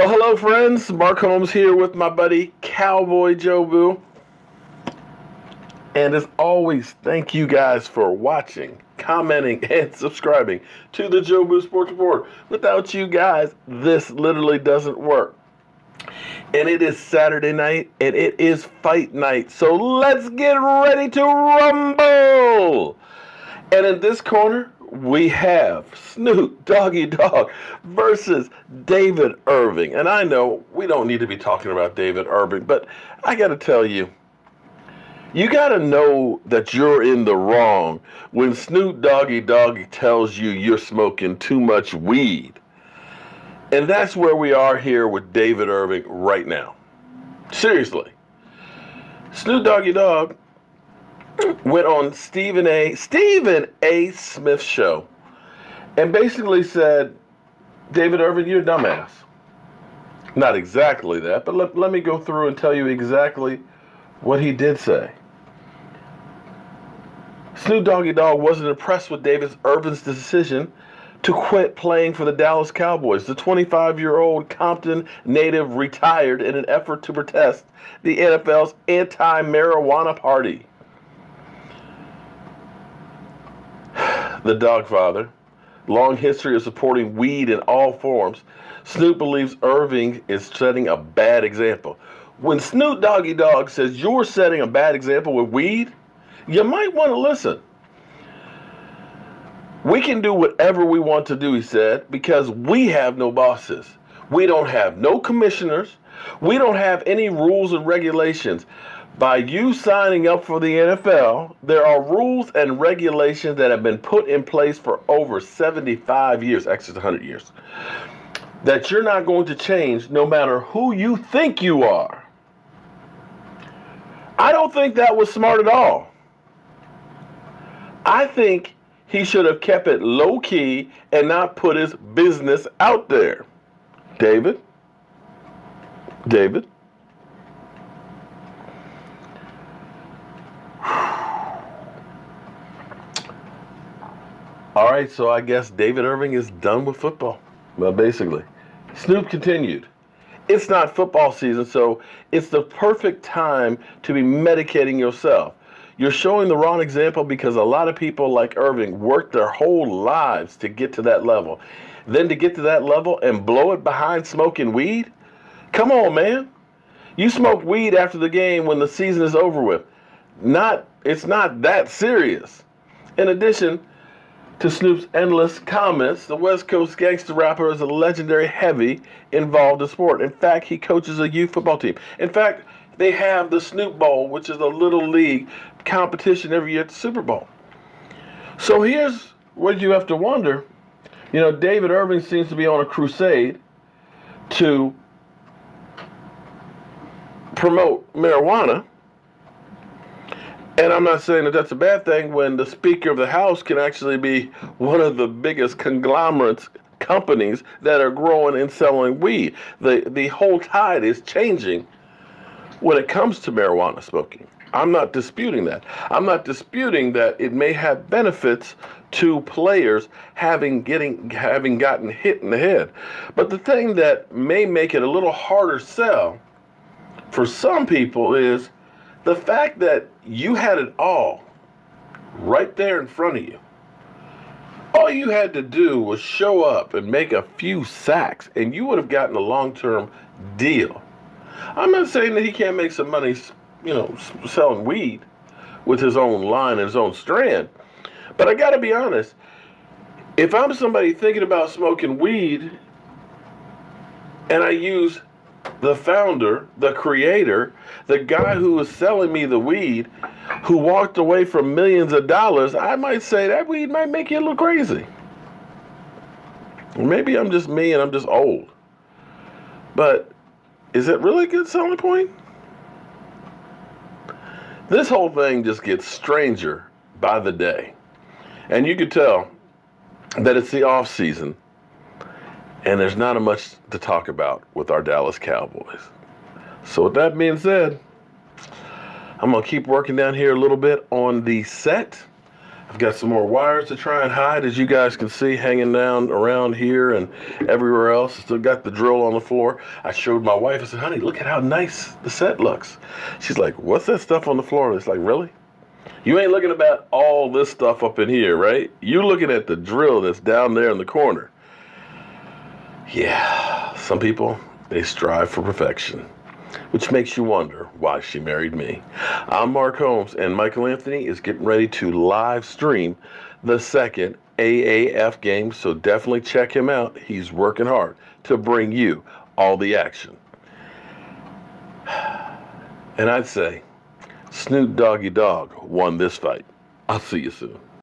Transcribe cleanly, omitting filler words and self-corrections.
Well, hello, friends. Mark Holmes here with my buddy Cowboy Joe Boo. And as always, thank you guys for watching, commenting, and subscribing to the Joe Boo Sports Report. Without you guys, this literally doesn't work. And it is Saturday night, and it is fight night. So let's get ready to rumble. And in this corner, we have Snoop Dogg versus David Irving. And I know we don't need to be talking about David Irving, but I got to tell you, you got to know that you're in the wrong when Snoop Dogg tells you you're smoking too much weed. And that's where we are here with David Irving right now. Seriously. Snoop Dogg went on Stephen A. Smith's show and basically said, David Irving, you're a dumbass. Not exactly that, but let me go through and tell you exactly what he did say. Snoop Dogg wasn't impressed with David Irving's decision to quit playing for the Dallas Cowboys. The 25-year-old Compton native retired in an effort to protest the NFL's anti-marijuana party. The Dogfather, long history of supporting weed in all forms, Snoop believes Irving is setting a bad example. When Snoop Dogg says you're setting a bad example with weed, you might want to listen. We can do whatever we want to do, he said, because we have no bosses. We don't have no commissioners. We don't have any rules and regulations. By you signing up for the NFL, there are rules and regulations that have been put in place for over 75 years, actually 100 years, that you're not going to change no matter who you think you are. I don't think that was smart at all. I think he should have kept it low-key and not put his business out there. David? All right, so I guess David Irving is done with football. Well, basically. Snoop continued. It's not football season, so it's the perfect time to be medicating yourself. You're showing the wrong example because a lot of people like Irving worked their whole lives to get to that level. Then to get to that level and blow it behind smoking weed? Come on, man. You smoked weed after the game when the season is over with. It's not that serious. In addition to Snoop's endless comments, the West Coast gangster rapper is a legendary heavy involved in sport. In fact, he coaches a youth football team. In fact, they have the Snoop Bowl, which is a little league competition every year at the Super Bowl. So here's what you have to wonder. You know, David Irving seems to be on a crusade to promote marijuana. And I'm not saying that that's a bad thing when the Speaker of the House can actually be one of the biggest conglomerates companies that are growing and selling weed. The whole tide is changing when it comes to marijuana smoking. I'm not disputing that. I'm not disputing that it may have benefits to players having gotten hit in the head. But the thing that may make it a little harder sell for some people is the fact that you had it all right there in front of you. All you had to do was show up and make a few sacks, and you would have gotten a long-term deal. I'm not saying that he can't make some money, selling weed with his own line and his own strand. But I got to be honest, if I'm somebody thinking about smoking weed and I use the founder, the creator, the guy who was selling me the weed, who walked away from millions of dollars, I might say that weed might make you a little crazy. Maybe I'm just me and I'm just old. But is it really a good selling point? This whole thing just gets stranger by the day. And you could tell that it's the off season and there's not much to talk about with our Dallas Cowboys. So with that being said, I'm going to keep working down here a little bit on the set. I've got some more wires to try and hide, as you guys can see, hanging down around here and everywhere else. Still got the drill on the floor. I showed my wife. I said, honey, look at how nice the set looks. She's like, what's that stuff on the floor? It's like, really? You ain't looking about all this stuff up in here, right? You looking at the drill that's down there in the corner. Yeah, some people, they strive for perfection, which makes you wonder why she married me. I'm Mark Holmes, and Michael Anthony is getting ready to live stream the second AAF game, so definitely check him out. He's working hard to bring you all the action. And I'd say Snoop Doggy Dogg won this fight. I'll see you soon.